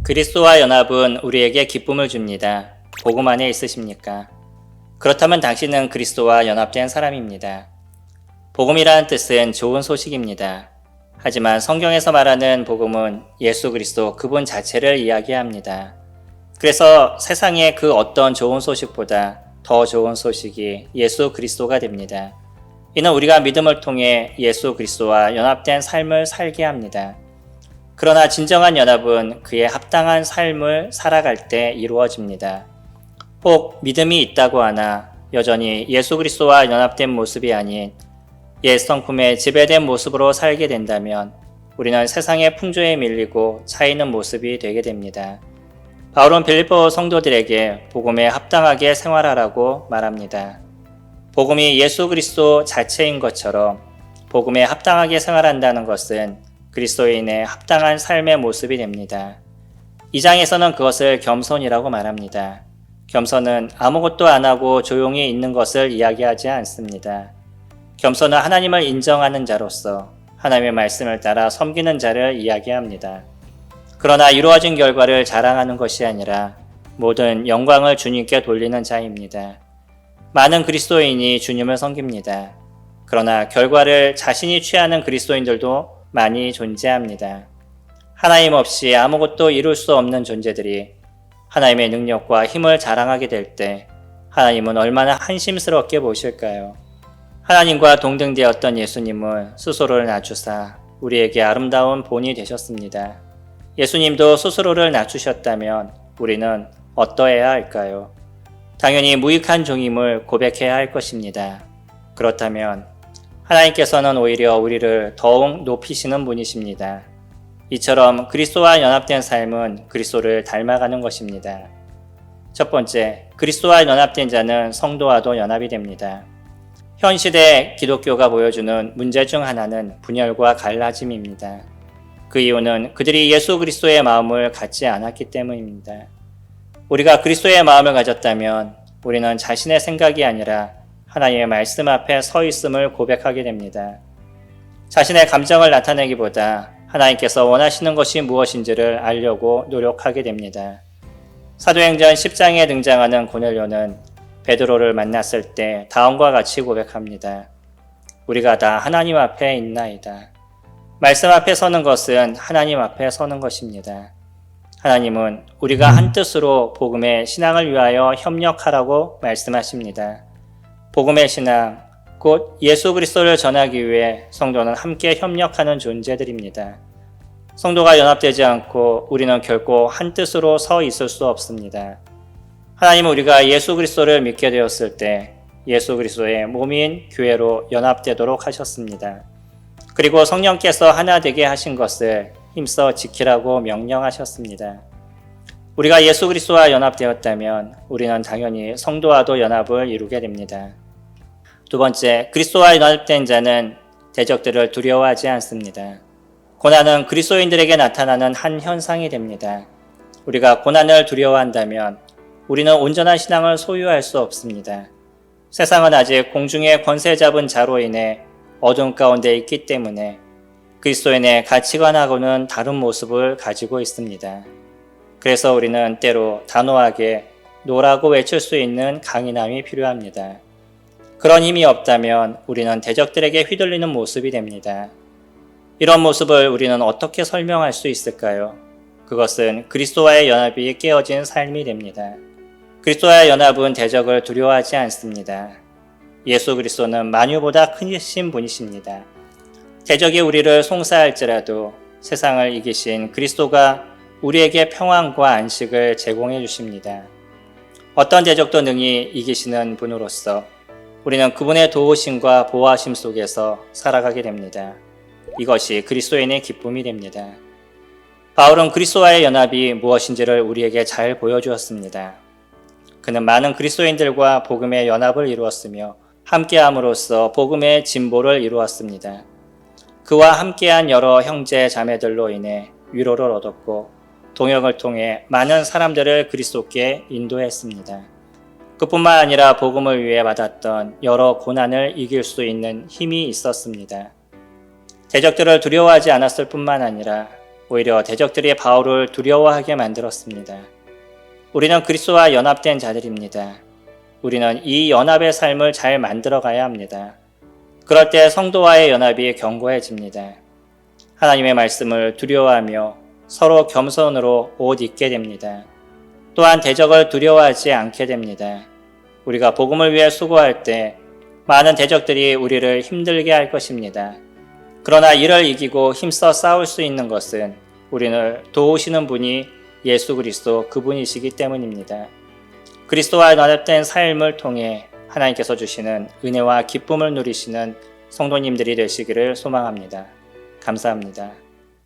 그리스도와 연합은 우리에게 기쁨을 줍니다. 복음 안에 있으십니까? 그렇다면 당신은 그리스도와 연합된 사람입니다. 복음이라는 뜻은 좋은 소식입니다. 하지만 성경에서 말하는 복음은 예수 그리스도 그분 자체를 이야기합니다. 그래서 세상의 그 어떤 좋은 소식보다 더 좋은 소식이 예수 그리스도가 됩니다. 이는 우리가 믿음을 통해 예수 그리스도와 연합된 삶을 살게 합니다. 그러나 진정한 연합은 그에 합당한 삶을 살아갈 때 이루어집니다. 혹 믿음이 있다고 하나 여전히 예수 그리스도와 연합된 모습이 아닌 옛 성품에 지배된 모습으로 살게 된다면 우리는 세상의 풍조에 밀리고 차이는 모습이 되게 됩니다. 바울은 빌립보 성도들에게 복음에 합당하게 생활하라고 말합니다. 복음이 예수 그리스도 자체인 것처럼 복음에 합당하게 생활한다는 것은 그리스도인의 합당한 삶의 모습이 됩니다. 2장에서는 그것을 겸손이라고 말합니다. 겸손은 아무것도 안 하고 조용히 있는 것을 이야기하지 않습니다. 겸손은 하나님을 인정하는 자로서 하나님의 말씀을 따라 섬기는 자를 이야기합니다. 그러나 이루어진 결과를 자랑하는 것이 아니라 모든 영광을 주님께 돌리는 자입니다. 많은 그리스도인이 주님을 섬깁니다. 그러나 결과를 자신이 취하는 그리스도인들도 많이 존재합니다. 하나님 없이 아무것도 이룰 수 없는 존재들이 하나님의 능력과 힘을 자랑하게 될 때 하나님은 얼마나 한심스럽게 보실까요? 하나님과 동등되었던 예수님은 스스로를 낮추사 우리에게 아름다운 본이 되셨습니다. 예수님도 스스로를 낮추셨다면 우리는 어떠해야 할까요? 당연히 무익한 종임을 고백해야 할 것입니다. 그렇다면 하나님께서는 오히려 우리를 더욱 높이시는 분이십니다. 이처럼 그리스도와 연합된 삶은 그리스도를 닮아가는 것입니다. 첫 번째, 그리스도와 연합된 자는 성도와도 연합이 됩니다. 현 시대 기독교가 보여주는 문제 중 하나는 분열과 갈라짐입니다. 그 이유는 그들이 예수 그리스도의 마음을 갖지 않았기 때문입니다. 우리가 그리스도의 마음을 가졌다면 우리는 자신의 생각이 아니라 하나님의 말씀 앞에 서 있음을 고백하게 됩니다. 자신의 감정을 나타내기보다 하나님께서 원하시는 것이 무엇인지를 알려고 노력하게 됩니다. 사도행전 10장에 등장하는 고넬료는 베드로를 만났을 때 다음과 같이 고백합니다. 우리가 다 하나님 앞에 있나이다. 말씀 앞에 서는 것은 하나님 앞에 서는 것입니다. 하나님은 우리가 한 뜻으로 복음의 신앙을 위하여 협력하라고 말씀하십니다. 복음의 신앙, 곧 예수 그리스도를 전하기 위해 성도는 함께 협력하는 존재들입니다. 성도가 연합되지 않고 우리는 결코 한 뜻으로 서 있을 수 없습니다. 하나님은 우리가 예수 그리스도를 믿게 되었을 때 예수 그리스도의 몸인 교회로 연합되도록 하셨습니다. 그리고 성령께서 하나 되게 하신 것을 힘써 지키라고 명령하셨습니다. 우리가 예수 그리스도와 연합되었다면 우리는 당연히 성도와도 연합을 이루게 됩니다. 두 번째, 그리스도와 연합된 자는 대적들을 두려워하지 않습니다. 고난은 그리스도인들에게 나타나는 한 현상이 됩니다. 우리가 고난을 두려워한다면 우리는 온전한 신앙을 소유할 수 없습니다. 세상은 아직 공중의 권세 잡은 자로 인해 어둠 가운데 있기 때문에 그리스도인의 가치관하고는 다른 모습을 가지고 있습니다. 그래서 우리는 때로 단호하게 노라고 외칠 수 있는 강인함이 필요합니다. 그런 힘이 없다면 우리는 대적들에게 휘둘리는 모습이 됩니다. 이런 모습을 우리는 어떻게 설명할 수 있을까요? 그것은 그리스도와의 연합이 깨어진 삶이 됩니다. 그리스도와의 연합은 대적을 두려워하지 않습니다. 예수 그리스도는 만유보다 크신 분이십니다. 대적이 우리를 송사할지라도 세상을 이기신 그리스도가 우리에게 평안과 안식을 제공해 주십니다. 어떤 대적도 능히 이기시는 분으로서 우리는 그분의 도우심과 보호하심 속에서 살아가게 됩니다. 이것이 그리스도인의 기쁨이 됩니다. 바울은 그리스도와의 연합이 무엇인지를 우리에게 잘 보여주었습니다. 그는 많은 그리스도인들과 복음의 연합을 이루었으며 함께함으로써 복음의 진보를 이루었습니다. 그와 함께한 여러 형제 자매들로 인해 위로를 얻었고 동역을 통해 많은 사람들을 그리스도께 인도했습니다. 그뿐만 아니라 복음을 위해 받았던 여러 고난을 이길 수 있는 힘이 있었습니다. 대적들을 두려워하지 않았을 뿐만 아니라 오히려 대적들이 바울을 두려워하게 만들었습니다. 우리는 그리스도와 연합된 자들입니다. 우리는 이 연합의 삶을 잘 만들어가야 합니다. 그럴 때 성도와의 연합이 견고해집니다. 하나님의 말씀을 두려워하며 서로 겸손으로 옷 입게 됩니다. 또한 대적을 두려워하지 않게 됩니다. 우리가 복음을 위해 수고할 때 많은 대적들이 우리를 힘들게 할 것입니다. 그러나 이를 이기고 힘써 싸울 수 있는 것은 우리를 도우시는 분이 예수 그리스도 그분이시기 때문입니다. 그리스도와 연합된 삶을 통해 하나님께서 주시는 은혜와 기쁨을 누리시는 성도님들이 되시기를 소망합니다. 감사합니다.